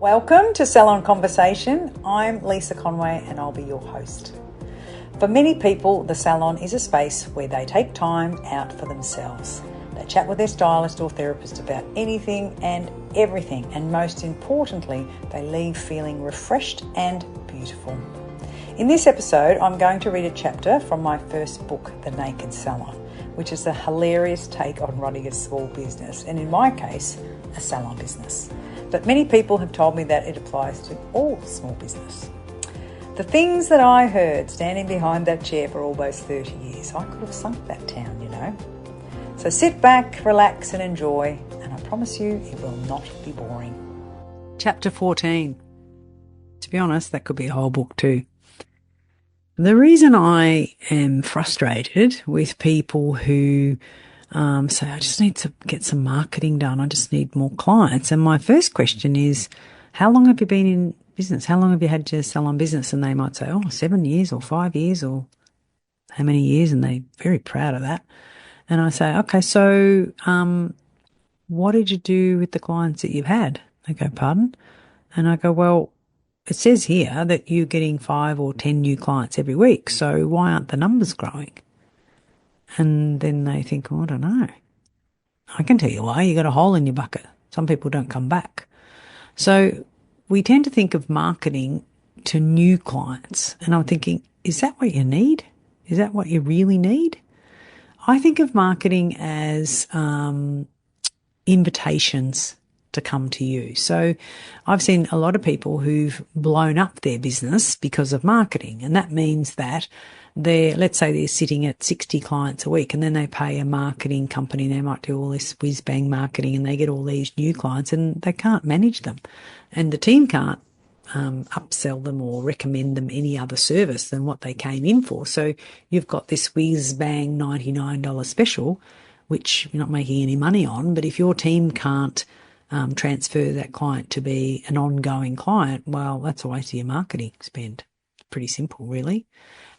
Welcome to Salon Conversation. I'm Lisa Conway and I'll be your host. For many people, the salon is a space where they take time out for themselves. They chat with their stylist or therapist about anything and everything, and most importantly, they leave feeling refreshed and beautiful. In this episode, I'm going to read a chapter from my first book, The Naked Salon, which is a hilarious take on running a small business, and in my case, a salon business. But many people have told me that it applies to all small business. The things that I heard standing behind that chair for almost 30 years, I could have sunk that town, you know. So sit back, relax and enjoy, and I promise you it will not be boring. Chapter 14. To be honest, that could be a whole book too. The reason I am frustrated with people who say, I just need to get some marketing done, I just need more clients. And my first question is, how long have you been in business? How long have you had your salon business? And they might say, 7 years or 5 years or how many years? And they're very proud of that. And I say, okay, so what did you do with the clients that you've had? They go, pardon? And I go, well, it says here that you're getting 5 or 10 new clients every week. So why aren't the numbers growing? And then they think, I don't know. I can tell you why. You got a hole in your bucket. Some people don't come back. So we tend to think of marketing to new clients. And I'm thinking, is that what you need? Is that what you really need? I think of marketing as invitations to come to you. So I've seen a lot of people who've blown up their business because of marketing. And that means that let's say they're sitting at 60 clients a week, and then they pay a marketing company. They might do all this whiz bang marketing and they get all these new clients and they can't manage them. And the team can't upsell them or recommend them any other service than what they came in for. So you've got this whiz bang $99 special, which you're not making any money on. But if your team can't transfer that client to be an ongoing client, well, that's a waste of your marketing spend. Pretty simple, really.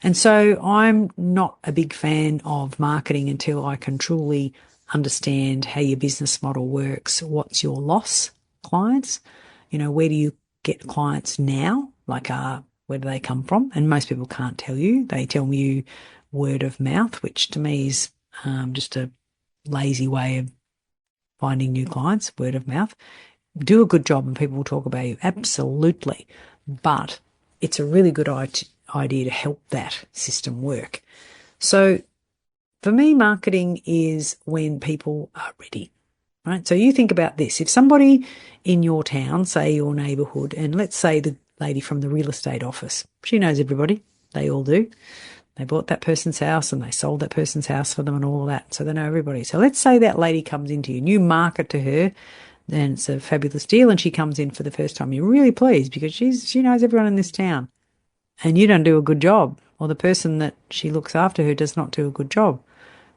And so I'm not a big fan of marketing until I can truly understand how your business model works. What's your loss clients? You know, where do you get clients now? Like, where do they come from? And most people can't tell you. They tell you word of mouth, which to me is just a lazy way of finding new clients, word of mouth. Do a good job and people will talk about you. Absolutely. But it's a really good idea to help that system work. So for me, marketing is when people are ready, right? So you think about this. If somebody in your town, say your neighbourhood, and let's say the lady from the real estate office, she knows everybody. They all do. They bought that person's house and they sold that person's house for them and all of that. So they know everybody. So let's say that lady comes into you and you market to her, then it's a fabulous deal, and she comes in for the first time. You're really pleased because she knows everyone in this town, and you don't do a good job, or the person that she looks after her does not do a good job.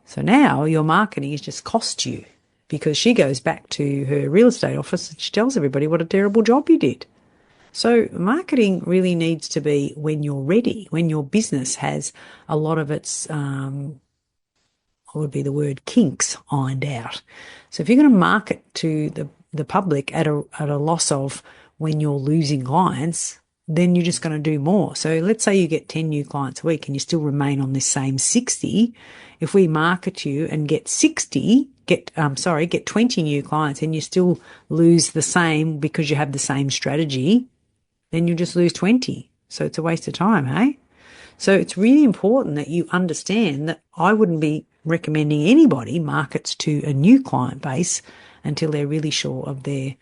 So now your marketing has just cost you, because she goes back to her real estate office and she tells everybody what a terrible job you did. So marketing really needs to be when you're ready, when your business has a lot of its, what would be the word, kinks ironed out. So if you're going to market to the public at a loss of when you're losing clients, then you're just going to do more. So let's say you get 10 new clients a week and you still remain on this same 60. If we market you and get 20 new clients and you still lose the same because you have the same strategy, then you just lose 20. So it's a waste of time, hey? So it's really important that you understand that I wouldn't be recommending anybody markets to a new client base until they're really sure of their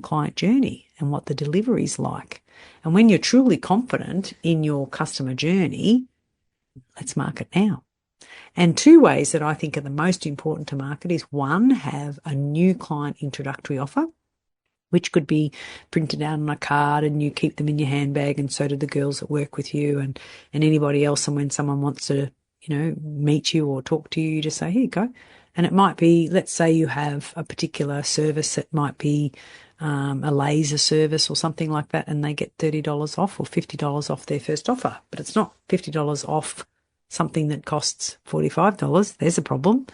client journey and what the delivery is like. And when you're truly confident in your customer journey, let's market now. And 2 ways that I think are the most important to market is, 1, have a new client introductory offer, which could be printed out on a card and you keep them in your handbag, and so do the girls that work with you and anybody else. And when someone wants to, meet you or talk to you, you just say, here you go. And it might be, let's say you have a particular service that might be a laser service or something like that, and they get $30 off or $50 off their first offer. But it's not $50 off something that costs $45. There's a problem.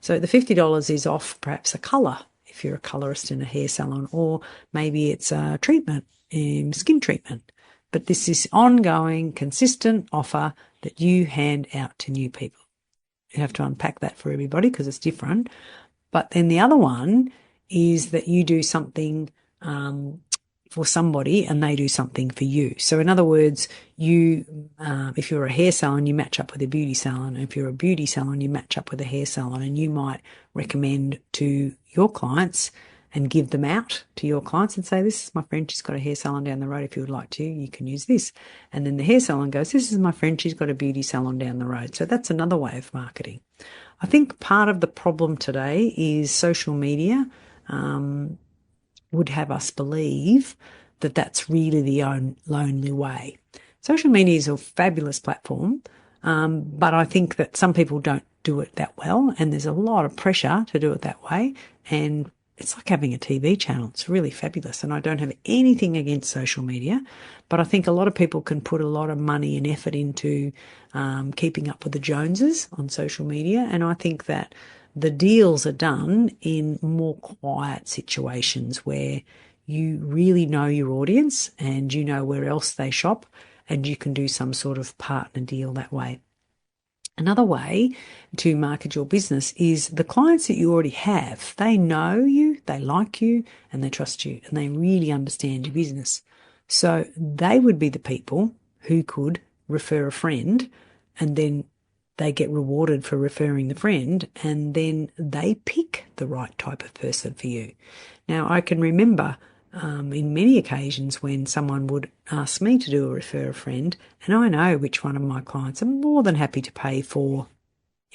So the $50 is off perhaps a colour. If if you're a colorist in a hair salon, or maybe it's a treatment, skin treatment. But this is ongoing, consistent offer that you hand out to new people. You have to unpack that for everybody because it's different. But then the other one is that you do something for somebody and they do something for you. So in other words, if you're a hair salon, you match up with a beauty salon. If you're a beauty salon, you match up with a hair salon, and you might recommend to your clients and give them out to your clients and say, this is my friend, she's got a hair salon down the road. If you would like to, you can use this. And then the hair salon goes, this is my friend, she's got a beauty salon down the road. So that's another way of marketing. I think part of the problem today is social media would have us believe that that's really the only way. Social media is a fabulous platform, but I think that some people don't do it that well, and there's a lot of pressure to do it that way, and it's like having a TV channel. It's really fabulous, and I don't have anything against social media, but I think a lot of people can put a lot of money and effort into keeping up with the Joneses on social media, and I think that the deals are done in more quiet situations where you really know your audience and you know where else they shop, and you can do some sort of partner deal that way. Another way to market your business is the clients that you already have. They know you, they like you, and they trust you, and they really understand your business. So they would be the people who could refer a friend, and then they get rewarded for referring the friend, and then they pick the right type of person for you. Now, I can remember in many occasions when someone would ask me to do a refer a friend, and I know which one of my clients are more than happy to pay for,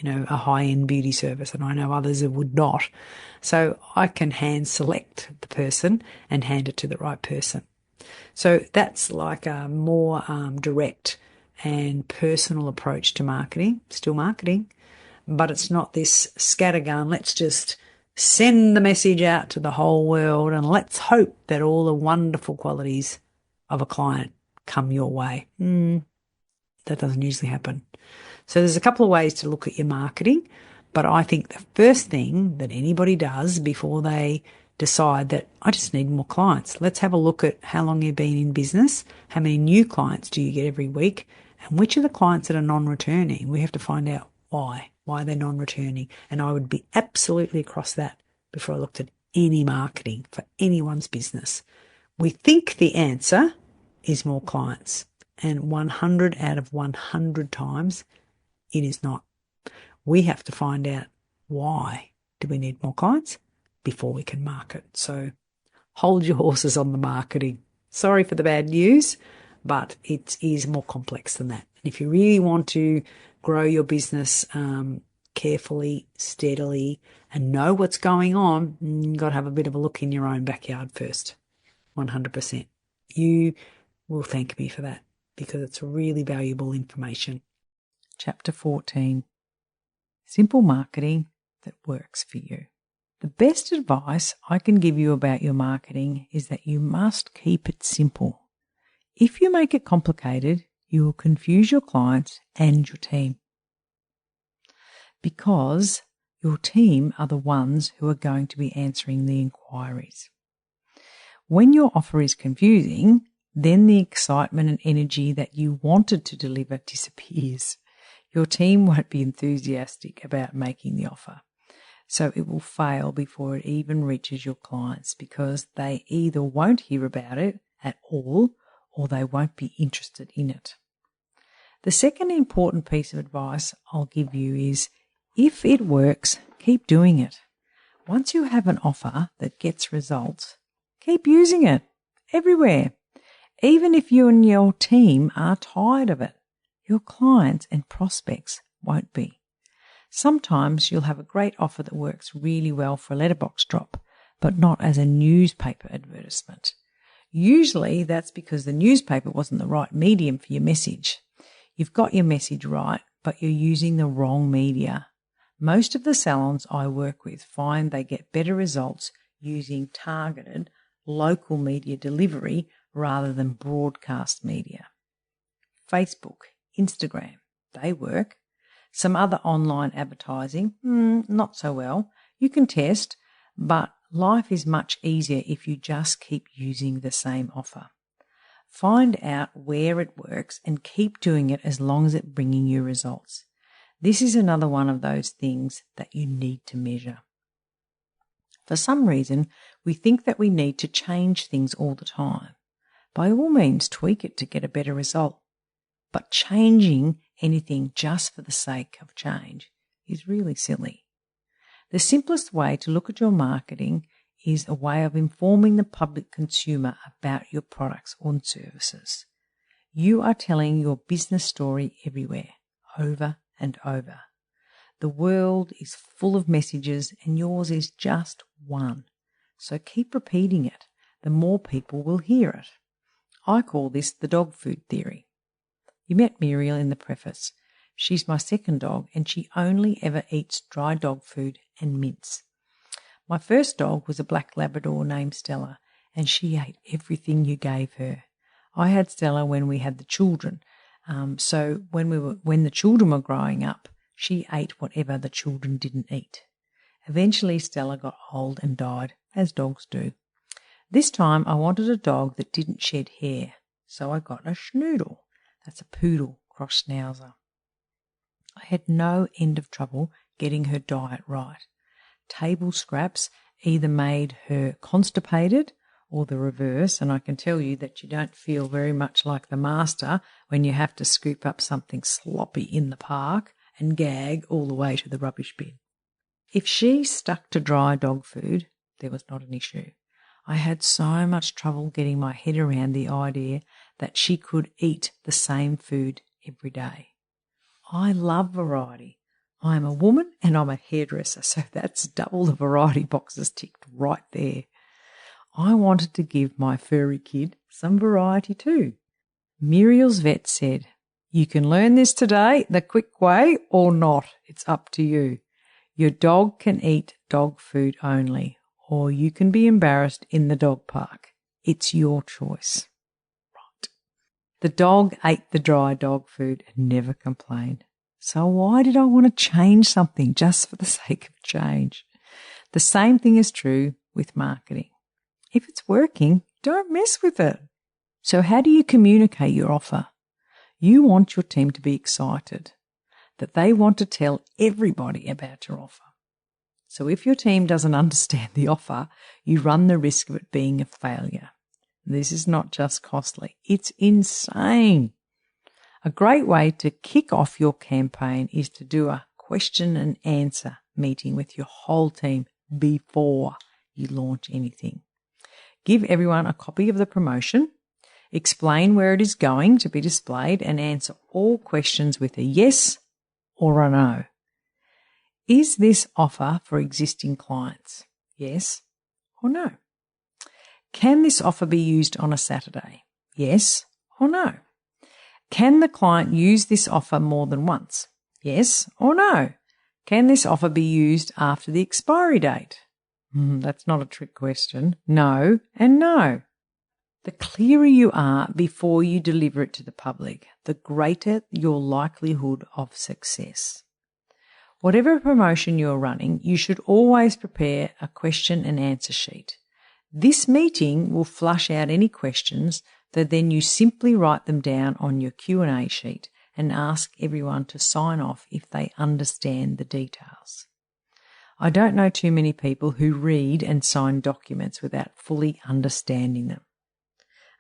a high-end beauty service, and I know others that would not. So I can hand select the person and hand it to the right person. So that's like a more direct and personal approach to marketing, still marketing, but it's not this scattergun, let's just send the message out to the whole world and let's hope that all the wonderful qualities of a client come your way. That doesn't usually happen. So there's a couple of ways to look at your marketing, but I think the first thing that anybody does before they decide that I just need more clients, let's have a look at how long you've been in business, how many new clients do you get every week, and which are the clients that are non-returning. We have to find out why they're non-returning. And I would be absolutely across that before I looked at any marketing for anyone's business. We think the answer is more clients, and 100 out of 100 times it is not. We have to find out why do we need more clients before we can market. So hold your horses on the marketing. Sorry for the bad news, but it is more complex than that. And if you really want to grow your business carefully, steadily, and know what's going on, you've got to have a bit of a look in your own backyard first. 100%. You will thank me for that because it's really valuable information. Chapter 14. Simple marketing that works for you. The best advice I can give you about your marketing is that you must keep it simple. If you make it complicated, you will confuse your clients and your team, because your team are the ones who are going to be answering the inquiries. When your offer is confusing, then the excitement and energy that you wanted to deliver disappears. Your team won't be enthusiastic about making the offer. So it will fail before it even reaches your clients, because they either won't hear about it at all or they won't be interested in it. The second important piece of advice I'll give you is, if it works, keep doing it. Once you have an offer that gets results, keep using it everywhere. Even if you and your team are tired of it, your clients and prospects won't be. Sometimes you'll have a great offer that works really well for a letterbox drop, but not as a newspaper advertisement. Usually that's because the newspaper wasn't the right medium for your message. You've got your message right, but you're using the wrong media. Most of the salons I work with find they get better results using targeted local media delivery rather than broadcast media. Facebook, Instagram, they work. Some other online advertising, not so well. You can test, but Life is much easier if you just keep using the same offer. Find out where it works and keep doing it as long as it's bringing you results. This is another one of those things that you need to measure. For some reason, we think that we need to change things all the time. By all means, tweak it to get a better result. But changing anything just for the sake of change is really silly. The simplest way to look at your marketing is a way of informing the public consumer about your products or services. You are telling your business story everywhere, over and over. The world is full of messages and yours is just one. So keep repeating it. The more people will hear it. I call this the dog food theory. You met Muriel in the preface. She's my second dog and she only ever eats dry dog food and mince. My first dog was a black Labrador named Stella and she ate everything you gave her. I had Stella when we had the children. So when the children were growing up, she ate whatever the children didn't eat. Eventually Stella got old and died, as dogs do. This time I wanted a dog that didn't shed hair, so I got a schnoodle. That's a poodle cross schnauzer. I had no end of trouble getting her diet right. Table scraps either made her constipated or the reverse, and I can tell you that you don't feel very much like the master when you have to scoop up something sloppy in the park and gag all the way to the rubbish bin. If she stuck to dry dog food, there was not an issue. I had so much trouble getting my head around the idea that she could eat the same food every day. I love variety. I am a woman and I'm a hairdresser, so that's double the variety boxes ticked right there. I wanted to give my furry kid some variety too. Muriel's vet said, "You can learn this today the quick way or not. It's up to you. Your dog can eat dog food only, or you can be embarrassed in the dog park. It's your choice." Right. The dog ate the dry dog food and never complained. So why did I want to change something just for the sake of change? The same thing is true with marketing. If it's working, don't mess with it. So how do you communicate your offer? You want your team to be excited, that they want to tell everybody about your offer. So if your team doesn't understand the offer, you run the risk of it being a failure. This is not just costly, it's insane. A great way to kick off your campaign is to do a question and answer meeting with your whole team before you launch anything. Give everyone a copy of the promotion, explain where it is going to be displayed, and answer all questions with a yes or a no. Is this offer for existing clients? Yes or no? Can this offer be used on a Saturday? Yes or no? Can the client use this offer more than once? Yes or no? Can this offer be used after the expiry date? That's not a trick question. No and no. The clearer you are before you deliver it to the public, the greater your likelihood of success. Whatever promotion you're running, you should always prepare a question and answer sheet. This meeting will flush out any questions, so then you simply write them down on your Q&A sheet and ask everyone to sign off if they understand the details. I don't know too many people who read and sign documents without fully understanding them.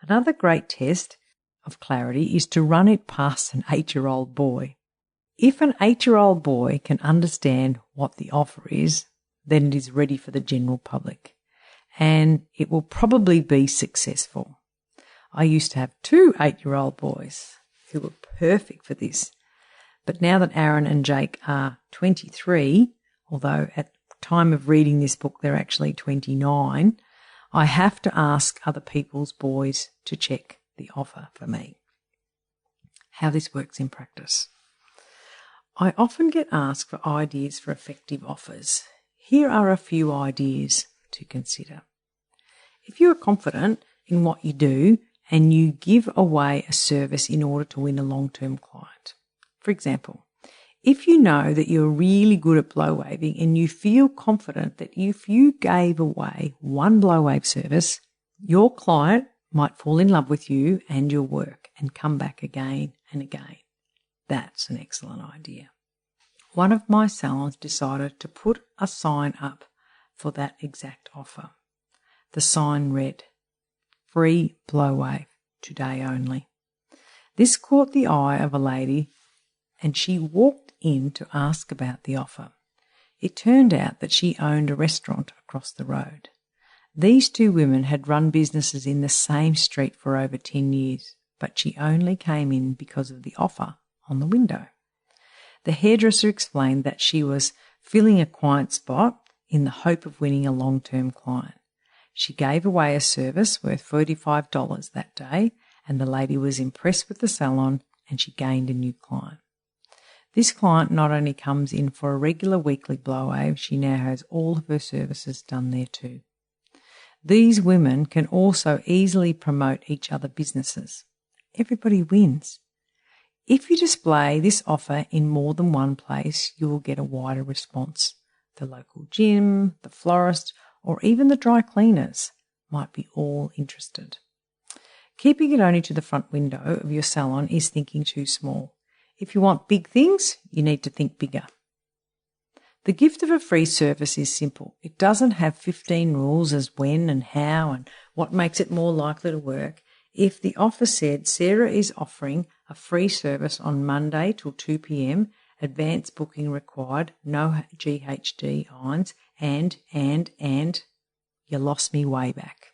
Another great test of clarity is to run it past an 8-year-old boy. If an 8-year-old boy can understand what the offer is, then it is ready for the general public, and it will probably be successful. I used to have 2 8-year-old boys who were perfect for this, but now that Aaron and Jake are 23, although at the time of reading this book they're actually 29, I have to ask other people's boys to check the offer for me. How this works in practice. I often get asked for ideas for effective offers. Here are a few ideas to consider. If you are confident in what you do and you give away a service in order to win a long-term client. For example, If you know that you're really good at blow waving and you feel confident that if you gave away one blow wave service, your client might fall in love with you and your work and come back again and again. That's an excellent idea. One of my salons decided to put a sign up for that exact offer. The sign read, "Free blow wave, today only." This caught the eye of a lady and she walked in to ask about the offer. It turned out that she owned a restaurant across the road. These two women had run businesses in the same street for over 10 years, but she only came in because of the offer on the window. The hairdresser explained that she was filling a quiet spot in the hope of winning a long-term client. She gave away a service worth $45 that day, and the lady was impressed with the salon and she gained a new client. This client not only comes in for a regular weekly blow wave, she now has all of her services done there too. These women can also easily promote each other businesses. Everybody wins. If you display this offer in more than one place, you will get a wider response. The local gym, the florist, or even the dry cleaners might be all interested. Keeping it only to the front window of your salon is thinking too small. If you want big things, you need to think bigger. The gift of a free service is simple. It doesn't have 15 rules as when and how and what makes it more likely to work. If the offer said Sarah is offering a free service on Monday till 2 p.m, advance booking required, no GHD irons, and, you lost me way back.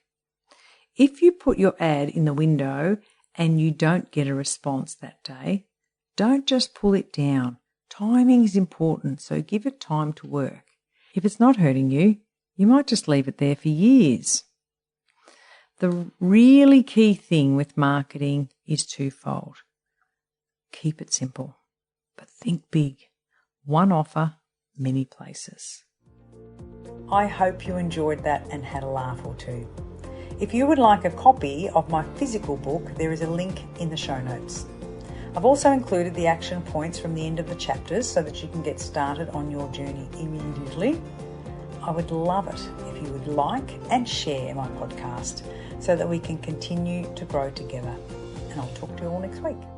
If you put your ad in the window and you don't get a response that day, don't just pull it down. Timing is important, so give it time to work. If it's not hurting you, you might just leave it there for years. The really key thing with marketing is twofold. Keep it simple, but think big. One offer, many places. I hope you enjoyed that and had a laugh or two. If you would like a copy of my physical book, there is a link in the show notes. I've also included the action points from the end of the chapters so that you can get started on your journey immediately. I would love it if you would like and share my podcast so that we can continue to grow together. And I'll talk to you all next week.